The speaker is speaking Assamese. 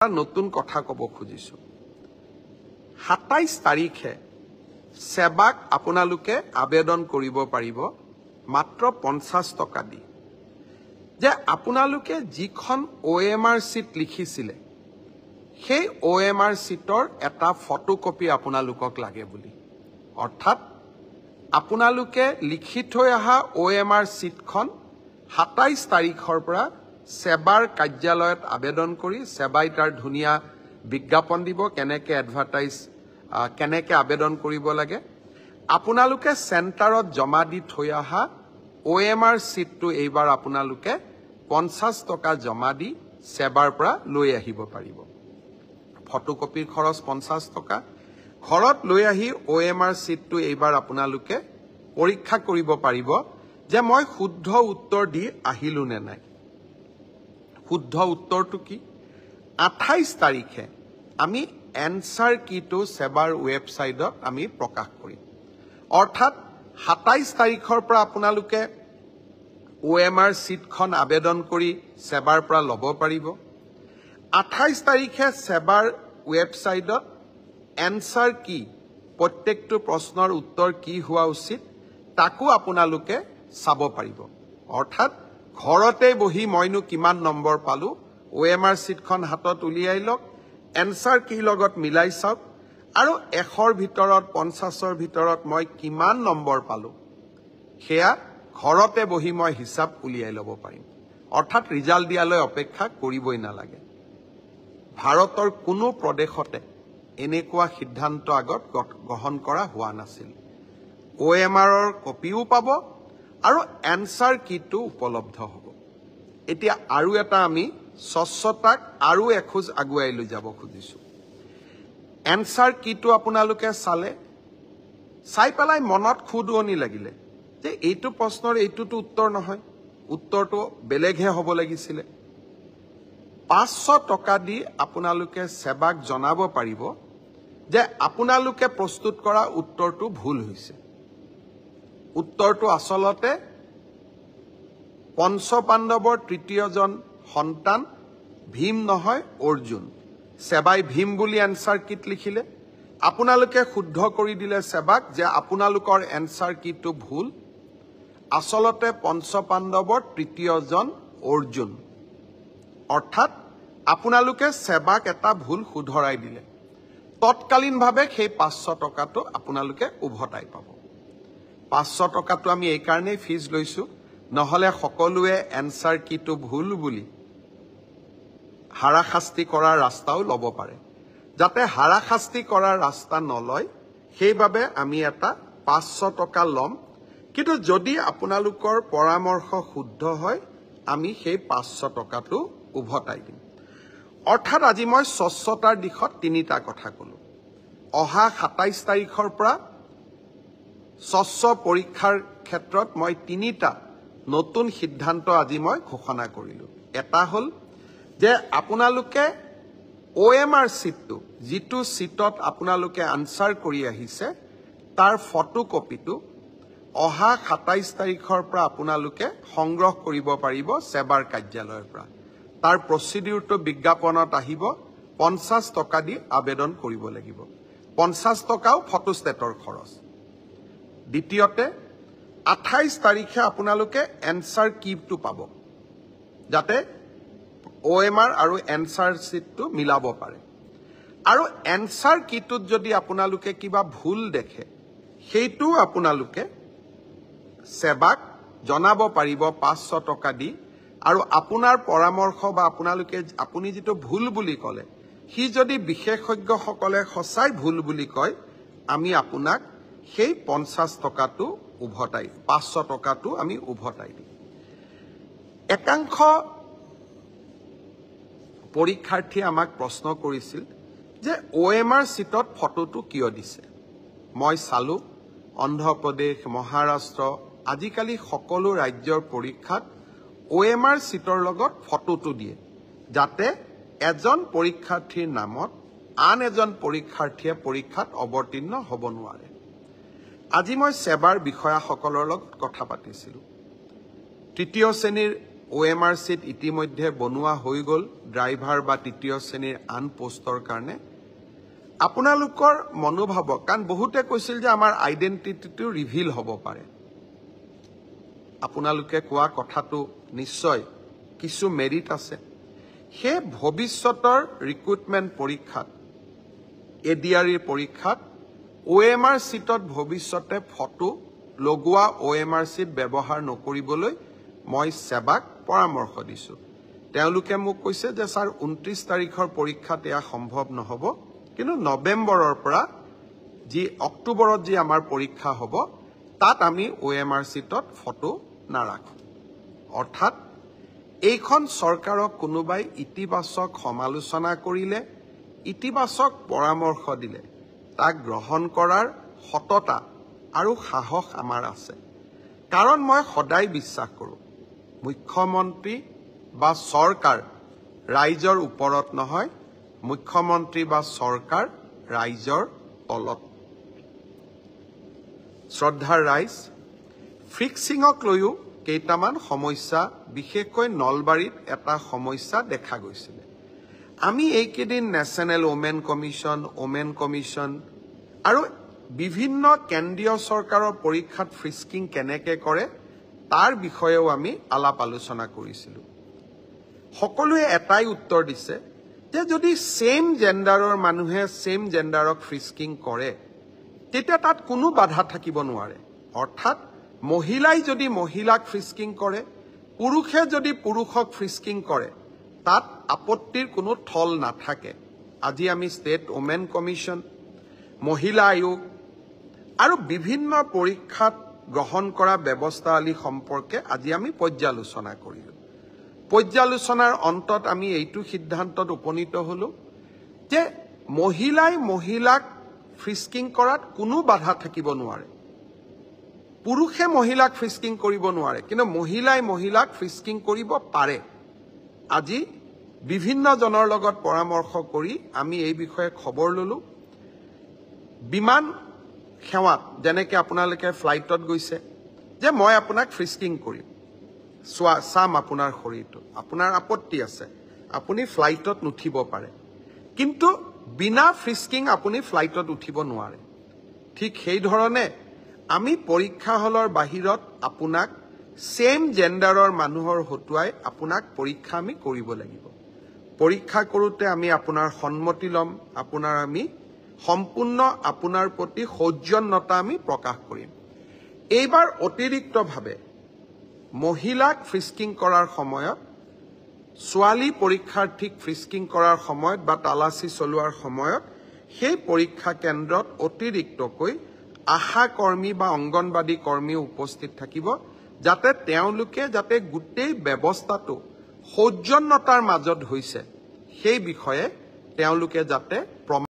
নতুন কথা কব খুজিছো 27 তাৰিখে সেৱাক আপোনালোকে আবেদন কৰিব পাৰিব মাত্ৰ 50 টকা দি যে আপোনালোকে যিখন OMR শীট লিখিছিলে সেই OMR শীটৰ এটা ফটোকপি আপোনালোকক লাগে বুলি অৰ্থাৎ আপোনালোকে লিখি থৈ অহা OMR শীটখন 27 তাৰিখৰ পৰা সেৱাৰ কাৰ্যালয়ত আবেদন কৰি সেৱাই তাৰ ধুনিয়া বিজ্ঞাপন দিব কেনেকে এডভাৰটাইজ কেনেকে আবেদন কৰিব লাগে আপোনালোকে সেন্টাৰত জমা দি থৈ অহা OMR শীটটো এইবাৰ আপোনালোকে 50 টকা জমা দি সেৱাৰ পৰা লৈ আহিব পাৰিব ফটোকপিৰ খৰচ 50 টকা ঘৰত লৈ আহি OMR শীটটো এইবাৰ আপোনালোকে পৰীক্ষা কৰিব পাৰিব যে মই শুদ্ধ উত্তৰ দি আহিলো নে নাই শুদ্ধ উত্তৰটো কি 28 তাৰিখে আমি এনসাৰ কিটো সেৱাৰ ওয়েবসাইটত আমি প্ৰকাশ কৰিম অৰ্থাৎ 27 তাৰিখৰ পৰা আপোনালোকে OMR শীটখন আবেদন কৰি সেৱাৰ পৰা ল'ব পাৰিব 28 তাৰিখে সেৱাৰ ওয়েবসাইটত এনসাৰ কি প্ৰত্যেকটো প্ৰশ্নৰ উত্তৰ কি হোৱা উচিত তাকো আপোনালোকে চাব পাৰিব অৰ্থাৎ ঘৰতে বহি মইনো কিমান নম্বৰ পালো OMR শীটখন হাতত উলিয়াই লওক এনসাৰ কি লগত মিলাই চাওক আৰু 100ৰ ভিতৰত 50ৰ ভিতৰত মই কিমান নম্বৰ পালো হেয়া ঘৰতে বহি মই হিসাব উলিয়াই ল'ব পাৰিম অৰ্থাৎ ৰিজাল্ট দিয়ালৈ অপেক্ষা কৰিবই নালাগে ভাৰতৰ কোনো প্ৰদেশতে এনেকুৱা সিদ্ধান্ত আগত গ্ৰহণ কৰা হোৱা নাছিল OMRৰ কপিও পাব আৰু এনসাৰ কিটো উপলব্ধ হ'ব এতিয়া আৰু এটা আমি স্বচ্ছতাক আৰু এখোজ আগুৱাই লৈ যাব খুজিছো এনসাৰ কিটো আপোনালোকে চালে চাই পেলাই মনত খুদুৱনি লাগিলে যে এইটো প্ৰশ্নৰ এইটোটো উত্তৰ নহয় উত্তৰটো বেলেগহে হ'ব লাগিছিল 500 টকা দি আপোনালোকে সেৱাক জনাব পাৰিব যে আপোনালোকে প্ৰস্তুত কৰা উত্তৰটো ভুল হৈছে উত্তৰটো আসলতে পঞ্চপাণ্ডৱৰ তৃতীয়জন সন্তান ভীম নহয় অৰ্জুন সেৱাই ভীম বুলি এনসাৰ কিট লিখিলে আপোনালোকে শুদ্ধ কৰি দিলে সেৱাক যে আপোনালোকৰ এনসাৰ কিটো ভুল আসলতে পঞ্চপাণ্ডৱৰ তৃতীয়জন অৰ্জুন অৰ্থাৎ আপোনালোকে সেৱাক এটা ভুল শুধৰাই দিলে তৎকালীনভাৱে সেই 500 টকাটো আপোনালোকে উভতাই পাব 500 টকাটো আমি এই কাৰণে ফিজ লৈছো নহলে সকলোৱে এনসাৰ কিটো ভুল বুলি হাৰাশাস্তি কৰাৰ ৰাস্তাও ল'ব পাৰে যাতে হাৰাশাস্তি কৰাৰ ৰাস্তা নলয় সেইভাবে আমি এটা 500 টকা লম কিন্তু যদি আপোনালোকৰ পৰামৰ্শ শুদ্ধ হয় আমি সেই 500 টকাটো উভতাই দিম অৰ্থাৎ আজি মই স্বচ্ছতাৰ দিশত তিনিটা কথা কলো অহা 27 তাৰিখৰ পৰা স্বচ্ছ পৰীক্ষাৰ ক্ষেত্ৰত মই তিনিটা নতুন সিদ্ধান্ত আজি মই ঘোষণা কৰিলো এটা হল যে আপোনালোকে OMR শীটটো যিটো শীটত আপোনালোকে আনসাৰ কৰি আহিছে তাৰ ফটোকপিটো অহা 27 তাৰিখৰ পৰা আপোনালোকে সংগ্ৰহ কৰিব পাৰিব সেৱাৰ কাৰ্যালয়ৰ পৰা তাৰ প্ৰচিডিউৰটো বিজ্ঞাপনত আহিব 50 টকা দি আবেদন কৰিব লাগিব 50 টকাও ফটোষ্টেটৰ খৰচ দ্বিতীয়তে 28 তাৰিখে আপোনালোকে এনসাৰ কিটো পাব যাতে OMR আৰু এনসাৰ শীটটো মিলাব পাৰে আৰু এনসাৰ কিটোত যদি আপোনালোকে কিবা ভুল দেখে সেইটো আপোনালোকে সেৱাক জনাব পাৰিব 500 টকা দি আৰু আপোনাৰ পৰামৰ্শ বা আপুনি যেটো ভুল বুলি কলে হি যদি বিশেষজ্ঞসকলে সঁচাই ভুল বুলি কয় আমি আপোনাক সেই 50 টকাটো উভতাই 500 টকাটো আমি উভতাই দিম একাংশ পৰীক্ষাৰ্থী আমাক প্ৰশ্ন কৰিছিল যে OMR শীটত ফটোটো কিয় দিছে মই চালো অন্ধ্ৰপ্ৰদেশ মহাৰাষ্ট্ৰ আজিকালি সকলো ৰাজ্যৰ পৰীক্ষাত OMR শীটৰ লগত ফটোটো দিয়ে যাতে এজন পৰীক্ষাৰ্থীৰ নামত আন এজন পৰীক্ষাৰ্থীয়ে পৰীক্ষাত অৱতীৰ্ণ হ'ব নোৱাৰে আজি মই সেৱাৰ বিষয়াসকলৰ লগত কথা পাতিছিলো তৃতীয় শ্ৰেণীৰ OMR চিট ইতিমধ্যে বনোৱা হৈ গ'ল ড্ৰাইভাৰ বা তৃতীয় শ্ৰেণীৰ আন পোষ্টৰ কাৰণে আপোনালোকৰ মনোভাৱক কাৰণ বহুতে কৈছিল যে আমাৰ আইডেন্টিটিটো ৰিভিল হ'ব পাৰে আপোনালোকে কোৱা কথাটো নিশ্চয় কিছু মেৰিট আছে সেই ভৱিষ্যতৰ ৰিক্ৰুটমেণ্ট পৰীক্ষাত এডিআৰইৰ পৰীক্ষাত OMR চিটত ভৱিষ্যতে ফটো লগোৱা OMR চিট ব্যৱহাৰ নকৰিবলৈ মই সেৱাক পৰামৰ্শ দিছো তেওঁলোকে মোক কৈছে যে স্যাৰ 29 তাৰিখৰ পৰীক্ষাত এয়া সম্ভৱ নহব কিন্তু নৱেম্বৰৰ পৰা যি অক্টোবৰত যি আমাৰ পৰীক্ষা হ'ব তাত আমি OMR চিটত ফটো নাৰাখো অৰ্থাৎ এইখন চৰকাৰক কোনোবাই ইতিবাচক সমালোচনা কৰিলে ইতিবাচক পৰামৰ্শ দিলে তাক গ্ৰহণ কৰাৰ সততা আৰু সাহস আমাৰ আছে কাৰণ মই সদায় বিশ্বাস কৰোঁ মুখ্যমন্ত্ৰী বা চৰকাৰ ৰাইজৰ ওপৰত নহয় মুখ্যমন্ত্ৰী বা চৰকাৰ ৰাইজৰ তলত শ্ৰদ্ধাৰ ৰাইজ ফিক্সিঙক লৈও কেইটামান সমস্যা বিশেষকৈ নলবাৰীত এটা সমস্যা দেখা গৈছিল আমি এইকেইদিন নেশ্যনেল ওমেন কমিশ্যন আৰু বিভিন্ন কেন্দ্ৰীয় চৰকাৰৰ পৰীক্ষাত ফ্ৰিস্কিং কেনেকৈ কৰে তাৰ বিষয়েও আমি আলাপ আলোচনা কৰিছিলোঁ সকলোৱে এটাই উত্তৰ দিছে যে যদি সেম জেন্ডাৰৰ মানুহে সেম জেন্ডাৰক ফ্ৰিস্কিং কৰে তেতিয়া তাত কোনো বাধা থাকিব নোৱাৰে অৰ্থাৎ মহিলাই যদি মহিলাক ফ্ৰিস্কিং কৰে পুৰুষে যদি পুৰুষক ফ্ৰিস্কিং কৰে তাত আপত্তিৰ কোনো থল নাথাকে আজি আমি ষ্টেট ওমেন কমিশ্যন মহিলা আয়োগ আৰু বিভিন্ন পৰীক্ষাত গ্ৰহণ কৰা ব্যৱস্থাৱলী সম্পৰ্কে আজি আমি পৰ্যালোচনা কৰিলো পৰ্যালোচনাৰ অন্তত আমি এইটো সিদ্ধান্তত উপনীত হলো যে মহিলাই মহিলাক ফ্ৰিস্কিং কৰাত কোনো বাধা থাকিব নোৱাৰে পুৰুষে মহিলাক ফ্ৰিস্কিং কৰিব নোৱাৰে কিন্তু মহিলাই মহিলাক ফ্ৰিস্কিং কৰিব পাৰে আজি বিভিন্ন জনৰ লগত পৰামৰ্শ কৰি আমি এই বিষয়ে খবৰ ললো বিমান সেৱাত যেনেকৈ আপোনালোকে ফ্লাইটত গৈছে যে মই আপোনাক ফ্ৰিস্কিং কৰিম চাম আপোনাৰ শৰীৰটো আপোনাৰ আপত্তি আছে আপুনি ফ্লাইটত নুঠিব পাৰে কিন্তু বিনা ফ্ৰিস্কিং আপুনি ফ্লাইটত উঠিব নোৱাৰে ঠিক সেই ধৰণে আমি পৰীক্ষা হলৰ বাহিৰত আপোনাক সেম জেন্ডাৰৰ মানুহৰ হতুৱাই আপোনাক পৰীক্ষা আমি কৰিব লাগিব পৰীক্ষা কৰোতে আমি আপোনাৰ সন্মতি লম আপোনাৰ আমি সম্পূৰ্ণ আপোনাৰ প্ৰতি সৌজন্যতা আমি প্ৰকাশ কৰিম এইবাৰ অতিৰিক্তভাৱে মহিলাক ফ্ৰিস্কিং কৰাৰ সময়ত ছোৱালী পৰীক্ষাৰ্থীক ফ্ৰিস্কিং কৰাৰ সময়ত বা তালাচী চলোৱাৰ সময়ত সেই পৰীক্ষা কেন্দ্ৰত অতিৰিক্তকৈ আশা কৰ্মী বা অংগনবাদী কৰ্মী উপস্থিত থাকিব যাতে তেওঁলোকে যাতে গোটেই ব্যৱস্থাটো সৌজন্যতাৰ মাজত হৈছে সেই বিষয়ে তেওঁলোকে যাতে